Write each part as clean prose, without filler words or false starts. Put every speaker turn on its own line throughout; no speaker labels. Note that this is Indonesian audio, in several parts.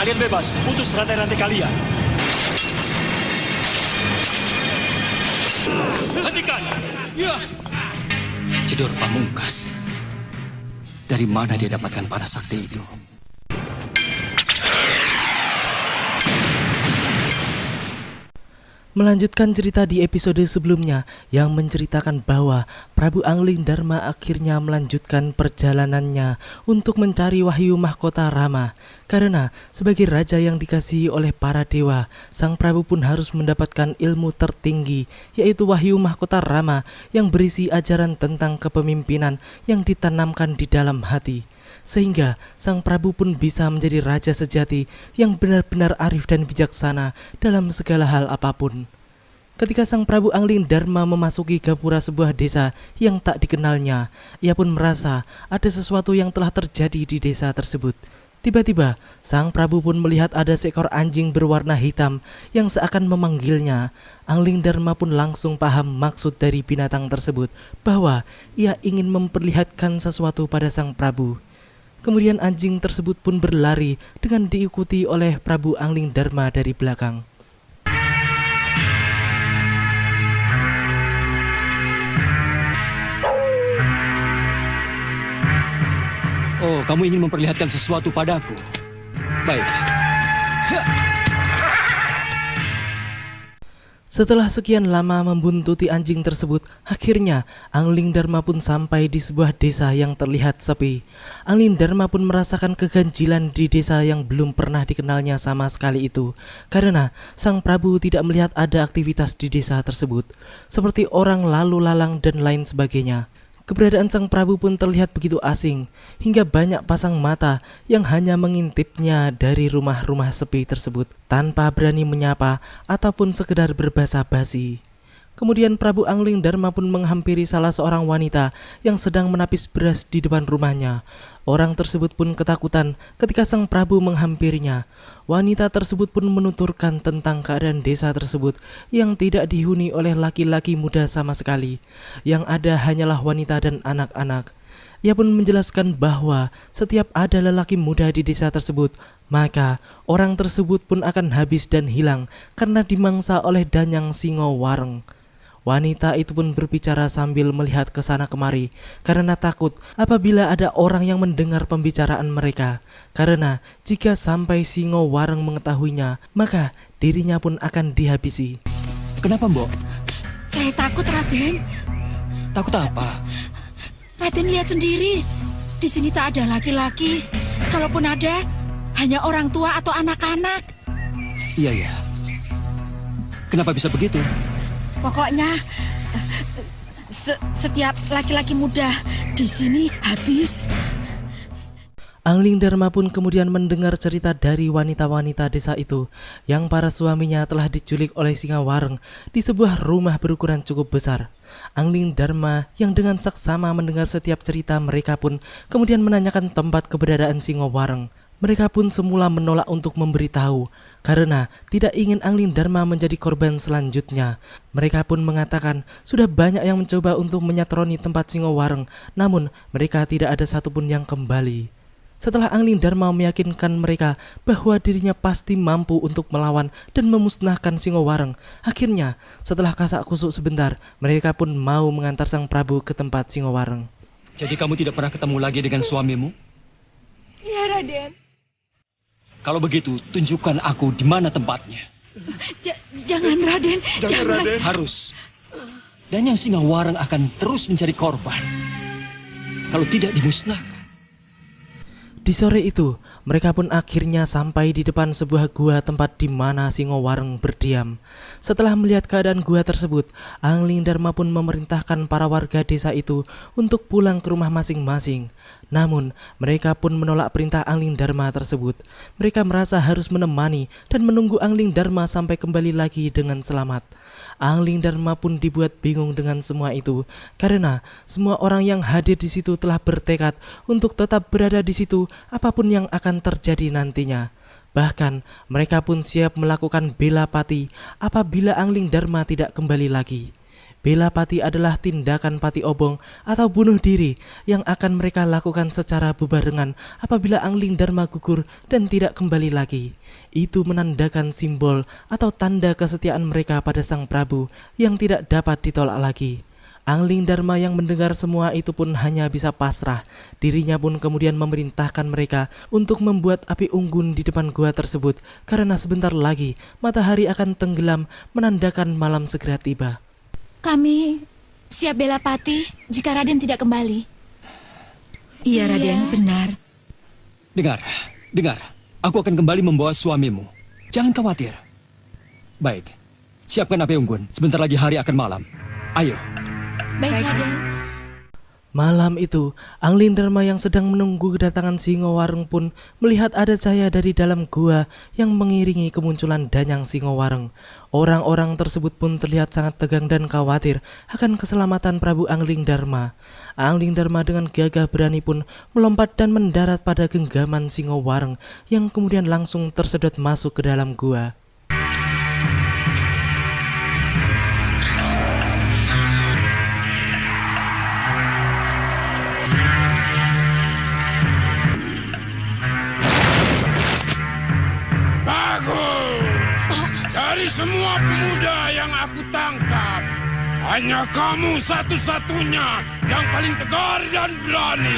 Kalian bebas, putus rantai-rantai kalian. Hentikan! Ya. Jedor Pamungkas. Dari mana dia dapatkan panah sakti itu?
Melanjutkan cerita di episode sebelumnya yang menceritakan bahwa Prabu Angling Darma akhirnya melanjutkan perjalanannya untuk mencari Wahyu Mahkota Rama. Karena sebagai raja yang dikasihi oleh para dewa, Sang Prabu pun harus mendapatkan ilmu tertinggi, yaitu Wahyu Mahkota Rama yang berisi ajaran tentang kepemimpinan yang ditanamkan di dalam hati. Sehingga Sang Prabu pun bisa menjadi raja sejati yang benar-benar arif dan bijaksana dalam segala hal apapun. Ketika Sang Prabu Angling Darma memasuki gapura sebuah desa yang tak dikenalnya, ia pun merasa ada sesuatu yang telah terjadi di desa tersebut. Tiba-tiba, Sang Prabu pun melihat ada seekor anjing berwarna hitam yang seakan memanggilnya. Angling Darma pun langsung paham maksud dari binatang tersebut, bahwa ia ingin memperlihatkan sesuatu pada Sang Prabu. Kemudian anjing tersebut pun berlari dengan diikuti oleh Prabu Angling Darma dari belakang.
Oh, kamu ingin memperlihatkan sesuatu padaku? Baik.
Setelah sekian lama membuntuti anjing tersebut, akhirnya Angling Darma pun sampai di sebuah desa yang terlihat sepi. Angling Darma pun merasakan keganjilan di desa yang belum pernah dikenalnya sama sekali itu, karena Sang Prabu tidak melihat ada aktivitas di desa tersebut, seperti orang lalu lalang dan lain sebagainya. Keberadaan Sang Prabu pun terlihat begitu asing, hingga banyak pasang mata yang hanya mengintipnya dari rumah-rumah sepi tersebut tanpa berani menyapa ataupun sekedar berbasa basi. Kemudian Prabu Angling Darma pun menghampiri salah seorang wanita yang sedang menapis beras di depan rumahnya. Orang tersebut pun ketakutan ketika Sang Prabu menghampirinya. Wanita tersebut pun menuturkan tentang keadaan desa tersebut yang tidak dihuni oleh laki-laki muda sama sekali. Yang ada hanyalah wanita dan anak-anak. Ia pun menjelaskan bahwa setiap ada lelaki muda di desa tersebut, maka orang tersebut pun akan habis dan hilang karena dimangsa oleh Danyang Singo Wareng. Wanita itu pun berbicara sambil melihat ke sana kemari karena takut apabila ada orang yang mendengar pembicaraan mereka. Karena jika sampai Singo Wareng mengetahuinya, maka dirinya pun akan dihabisi.
Kenapa, Mbok?
Saya takut, Raden.
Takut apa?
Raden lihat sendiri. Di sini tak ada laki-laki. Kalaupun ada, hanya orang tua atau anak-anak.
Iya. Kenapa bisa begitu?
Pokoknya setiap laki-laki muda di sini habis.
Angling Darma pun kemudian mendengar cerita dari wanita-wanita desa itu yang para suaminya telah diculik oleh Singa Wareng di sebuah rumah berukuran cukup besar. Angling Darma yang dengan saksama mendengar setiap cerita mereka pun kemudian menanyakan tempat keberadaan Singa Wareng. Mereka pun semula menolak untuk memberitahu karena tidak ingin Angling Darma menjadi korban selanjutnya. Mereka pun mengatakan sudah banyak yang mencoba untuk menyatroni tempat Singo Wareng, namun mereka tidak ada satupun yang kembali. Setelah Angling Darma meyakinkan mereka bahwa dirinya pasti mampu untuk melawan dan memusnahkan Singo Wareng, akhirnya setelah kasak kusuk sebentar, mereka pun mau mengantar Sang Prabu ke tempat Singo Wareng.
Jadi kamu tidak pernah ketemu lagi dengan suamimu?
Ya, Raden.
Kalau begitu, tunjukkan aku di mana tempatnya.
Jangan, Raden. Jangan.
Raden. Harus. Dan yang Singa Wareng akan terus mencari korban. Kalau tidak dimusnahkan.
Di sore itu, mereka pun akhirnya sampai di depan sebuah gua tempat di mana Singo Wareng berdiam. Setelah melihat keadaan gua tersebut, Angling Darma pun memerintahkan para warga desa itu untuk pulang ke rumah masing-masing. Namun, mereka pun menolak perintah Angling Darma tersebut. Mereka merasa harus menemani dan menunggu Angling Darma sampai kembali lagi dengan selamat. Angling Darma pun dibuat bingung dengan semua itu karena semua orang yang hadir di situ telah bertekad untuk tetap berada di situ apapun yang akan terjadi nantinya. Bahkan mereka pun siap melakukan bela pati apabila Angling Darma tidak kembali lagi. bela pati adalah tindakan pati obong atau bunuh diri yang akan mereka lakukan secara bebarengan apabila Angling Dharma gugur dan tidak kembali lagi. Itu menandakan simbol atau tanda kesetiaan mereka pada Sang Prabu yang tidak dapat ditolak lagi. Angling Dharma yang mendengar semua itu pun hanya bisa pasrah. Dirinya pun kemudian memerintahkan mereka untuk membuat api unggun di depan gua tersebut karena sebentar lagi matahari akan tenggelam menandakan malam segera tiba.
Kami siap bela pati jika Raden tidak kembali.
Iya, Raden, benar.
Dengar. Aku akan kembali membawa suamimu. Jangan khawatir. Baik, siapkan api unggun. Sebentar lagi hari akan malam. Ayo.
Baik, Raden.
Malam itu, Angling Dharma yang sedang menunggu kedatangan Singowareng pun melihat ada cahaya dari dalam gua yang mengiringi kemunculan Danyang Singowareng. Orang-orang tersebut pun terlihat sangat tegang dan khawatir akan keselamatan Prabu Angling Dharma. Angling Dharma dengan gagah berani pun melompat dan mendarat pada genggaman Singowareng yang kemudian langsung tersedot masuk ke dalam gua.
Dari semua pemuda yang aku tangkap, hanya kamu satu-satunya yang paling tegar dan berani.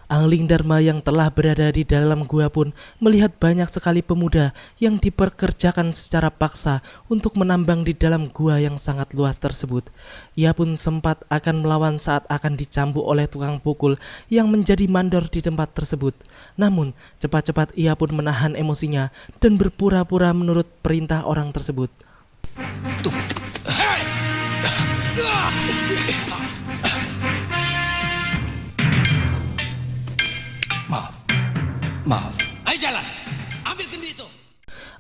Angling Dharma yang telah berada di dalam gua pun melihat banyak sekali pemuda yang diperkerjakan secara paksa untuk menambang di dalam gua yang sangat luas tersebut. Ia pun sempat akan melawan saat akan dicambuk oleh tukang pukul yang menjadi mandor di tempat tersebut. Namun cepat-cepat ia pun menahan emosinya dan berpura-pura menurut perintah orang tersebut.
Maaf.
Ayo jalan, ambil kendi itu.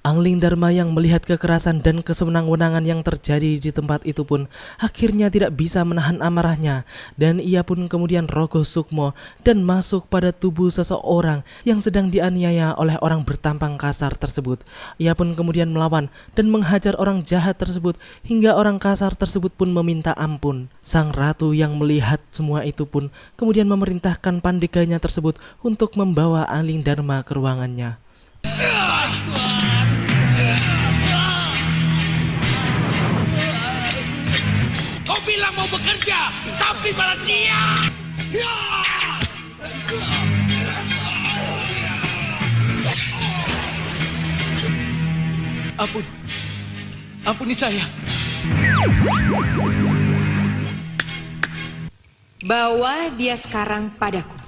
Angling Dharma yang melihat kekerasan dan kesewenang-wenangan yang terjadi di tempat itu pun akhirnya tidak bisa menahan amarahnya, dan ia pun kemudian rogoh sukmo dan masuk pada tubuh seseorang yang sedang dianiaya oleh orang bertampang kasar tersebut. Ia pun kemudian melawan dan menghajar orang jahat tersebut hingga orang kasar tersebut pun meminta ampun. Sang ratu yang melihat semua itu pun kemudian memerintahkan pandeganya tersebut untuk membawa Angling Dharma ke ruangannya.
Kau bilang mau bekerja, tapi malah dia.
Ampuni saya.
Bawa dia sekarang padaku.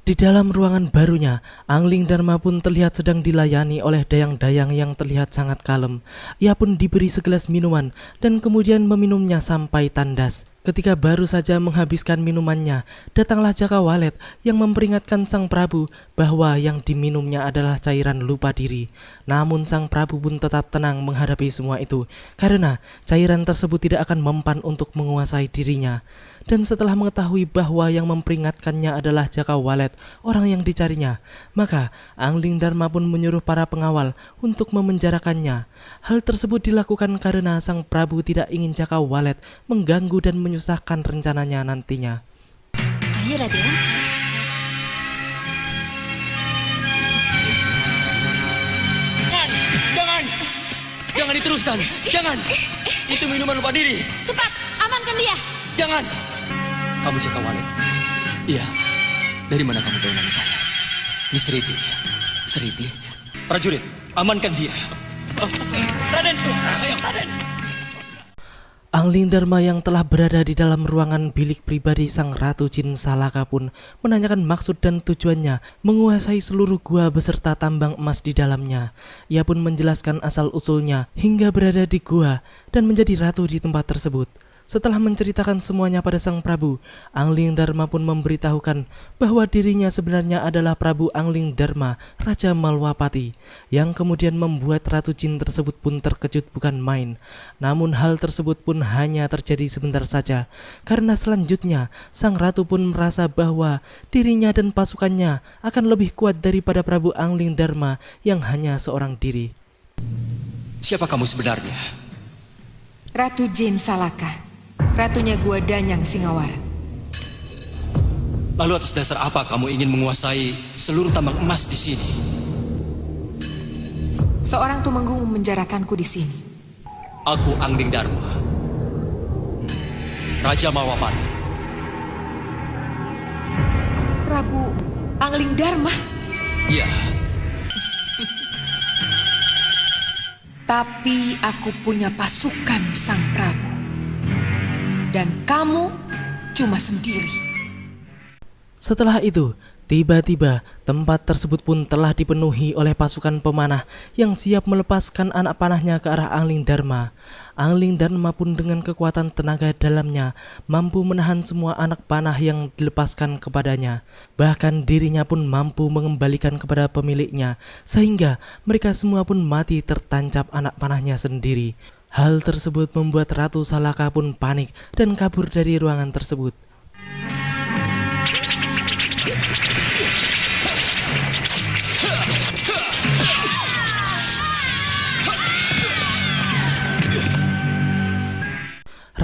Di dalam ruangan barunya, Angling Dharma pun terlihat sedang dilayani oleh dayang-dayang yang terlihat sangat kalem. Ia pun diberi segelas minuman dan kemudian meminumnya sampai tandas. Ketika baru saja menghabiskan minumannya, datanglah Jaka Walet yang memperingatkan Sang Prabu bahwa yang diminumnya adalah cairan lupa diri. Namun Sang Prabu pun tetap tenang menghadapi semua itu, karena cairan tersebut tidak akan mempan untuk menguasai dirinya. Dan setelah mengetahui bahwa yang memperingatkannya adalah Jaka Walet, orang yang dicarinya, maka Angling Dharma pun menyuruh para pengawal untuk memenjarakannya. Hal tersebut dilakukan karena Sang Prabu tidak ingin Jaka Walet mengganggu dan menyusahkan rencananya nantinya.
Ayo, Raden.
Jangan diteruskan. Jangan. Itu minuman lupa diri.
Cepat, amankan dia.
Jangan. Kamu Jaka Walet? Iya. Dari mana kamu tahu nama saya? Ini Seripi. Seripi? Prajurit, amankan dia. Raden, ayo Raden.
Angling Dharma yang telah berada di dalam ruangan bilik pribadi Sang Ratu Jin Salaka pun menanyakan maksud dan tujuannya menguasai seluruh gua beserta tambang emas di dalamnya. Ia pun menjelaskan asal-usulnya hingga berada di gua dan menjadi ratu di tempat tersebut. Setelah menceritakan semuanya pada sang Prabu, Angling Dharma pun memberitahukan bahwa dirinya sebenarnya adalah Prabu Angling Dharma, Raja Malwapati, yang kemudian membuat Ratu Jin tersebut pun terkejut bukan main. Namun hal tersebut pun hanya terjadi sebentar saja, karena selanjutnya sang Ratu pun merasa bahwa dirinya dan pasukannya akan lebih kuat daripada Prabu Angling Dharma yang hanya seorang diri.
Siapa kamu sebenarnya?
Ratu Jin Salaka, ratunya Gua Danyang Singawara.
Lalu atas dasar apa kamu ingin menguasai seluruh tambang emas di sini?
Seorang tumenggung memenjarakanku di sini.
Aku Angling Dharma, Raja Malwapati.
Prabu Angling Dharma?
Iya,
Tapi aku punya pasukan sang Prabu. Dan kamu cuma sendiri.
Setelah itu, tiba-tiba tempat tersebut pun telah dipenuhi oleh pasukan pemanah yang siap melepaskan anak panahnya ke arah Angling Dharma. Angling Dharma pun dengan kekuatan tenaga dalamnya mampu menahan semua anak panah yang dilepaskan kepadanya. Bahkan dirinya pun mampu mengembalikan kepada pemiliknya, sehingga mereka semua pun mati tertancap anak panahnya sendiri. Hal tersebut membuat Ratu Salaka pun panik dan kabur dari ruangan tersebut.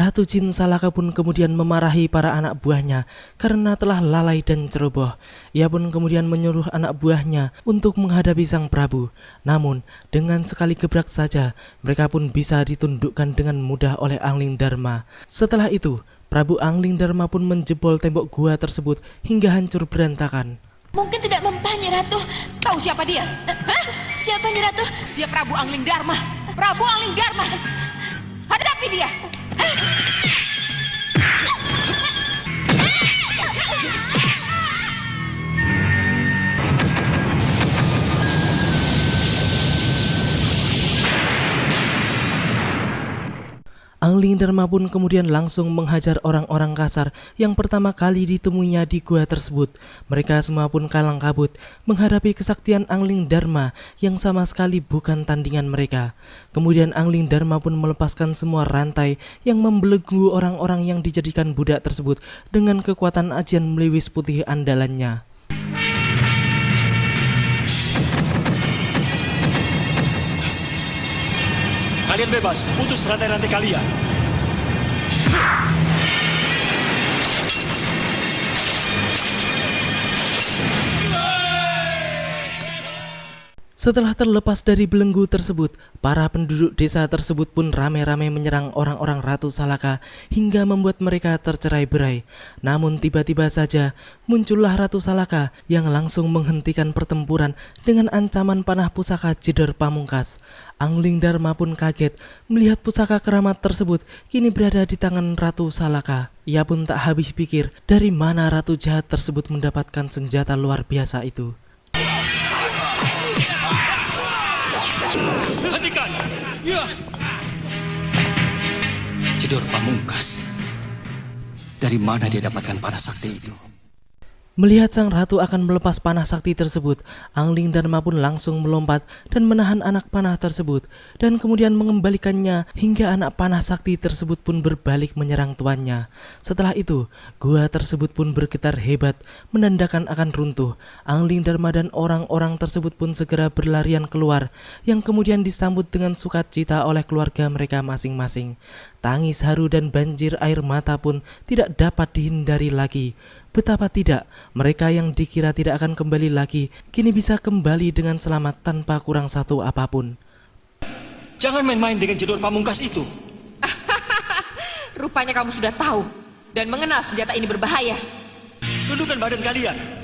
Ratu Jin Salaka pun kemudian memarahi para anak buahnya karena telah lalai dan ceroboh. Ia pun kemudian menyuruh anak buahnya untuk menghadapi sang Prabu. Namun dengan sekali gebrak saja mereka pun bisa ditundukkan dengan mudah oleh Angling Dharma. Setelah itu Prabu Angling Dharma pun menjebol tembok gua tersebut hingga hancur berantakan.
Mungkin tidak mempan, Nyi Ratu.
Tahu siapa dia?
Hah? Siapa Nyi Ratu?
Dia Prabu Angling Dharma. Prabu Angling Dharma. Hadapi dia.
Angling Dharma pun kemudian langsung menghajar orang-orang kasar yang pertama kali ditemuinya di gua tersebut. Mereka semua pun kalang kabut menghadapi kesaktian Angling Dharma yang sama sekali bukan tandingan mereka. Kemudian Angling Dharma pun melepaskan semua rantai yang membelenggu orang-orang yang dijadikan budak tersebut dengan kekuatan ajian melewis putih andalannya.
kalian bebas, putus rantai-rantai kalian.
Setelah terlepas dari belenggu tersebut, para penduduk desa tersebut pun ramai-ramai menyerang orang-orang Ratu Salaka hingga membuat mereka tercerai-berai. Namun tiba-tiba saja muncullah Ratu Salaka yang langsung menghentikan pertempuran dengan ancaman panah pusaka Jedor Pamungkas. Angling Dharma pun kaget melihat pusaka keramat tersebut kini berada di tangan Ratu Salaka. Ia pun tak habis pikir dari mana ratu jahat tersebut mendapatkan senjata luar biasa itu.
Hentikan! Ya. Jedor Pamungkas. Dari mana dia dapatkan panah sakti itu?
Melihat sang ratu akan melepas panah sakti tersebut, Angling Dharma pun langsung melompat dan menahan anak panah tersebut dan kemudian mengembalikannya hingga anak panah sakti tersebut pun berbalik menyerang tuannya. Setelah itu, gua tersebut pun bergetar hebat menandakan akan runtuh. Angling Dharma dan orang-orang tersebut pun segera berlarian keluar yang kemudian disambut dengan sukacita oleh keluarga mereka masing-masing. Tangis haru dan banjir air mata pun tidak dapat dihindari lagi. Betapa tidak, mereka yang dikira tidak akan kembali lagi, kini bisa kembali dengan selamat tanpa kurang satu apapun.
Jangan main-main dengan Jedor Pamungkas itu.
Rupanya kamu sudah tahu dan mengenal senjata ini berbahaya.
Tundukkan badan kalian.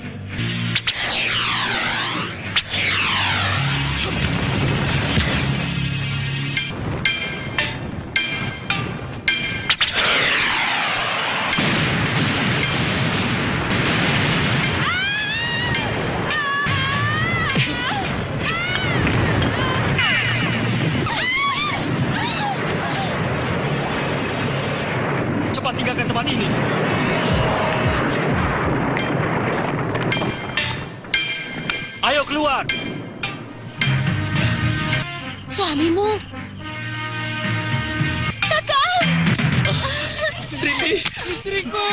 Ayo keluar.
Suamimu.
Sriti,
Istriku!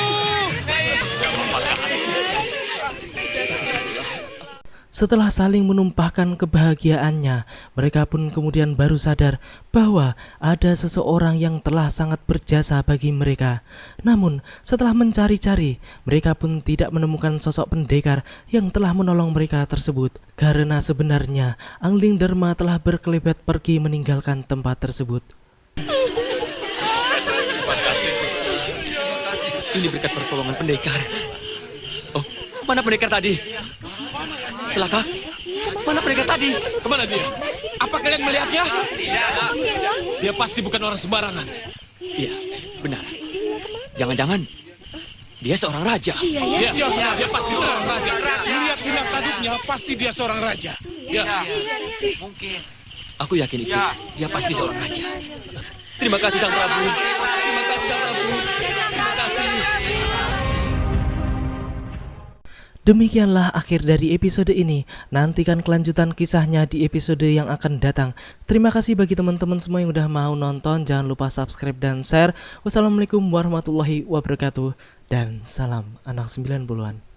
Setelah saling menumpahkan kebahagiaannya, mereka pun kemudian baru sadar bahwa ada seseorang yang telah sangat berjasa bagi mereka. Namun, setelah mencari-cari, mereka pun tidak menemukan sosok pendekar yang telah menolong mereka tersebut. Karena sebenarnya, Angling Dharma telah berkelebat pergi meninggalkan tempat tersebut.
ini berkat pertolongan pendekar. Oh, mana pendekar tadi? Celaka? Mana pendekar tadi?
Kemana dia? Apa kalian melihatnya? Dia pasti bukan orang sembarangan.
Iya, benar. Jangan-jangan dia seorang raja.
Iya ya.
Dia pasti seorang raja. Lihat tindak tanduknya, pasti dia seorang raja. Ya.
Aku yakin itu. Dia pasti seorang raja. Terima kasih Sang Prabu. Terima kasih Sang Prabu. Terima kasih.
Demikianlah akhir dari episode ini. Nantikan kelanjutan kisahnya di episode yang akan datang. Terima kasih bagi teman-teman semua yang udah mau nonton. Jangan lupa subscribe dan share. Wassalamualaikum warahmatullahi wabarakatuh. Dan salam anak 90-an.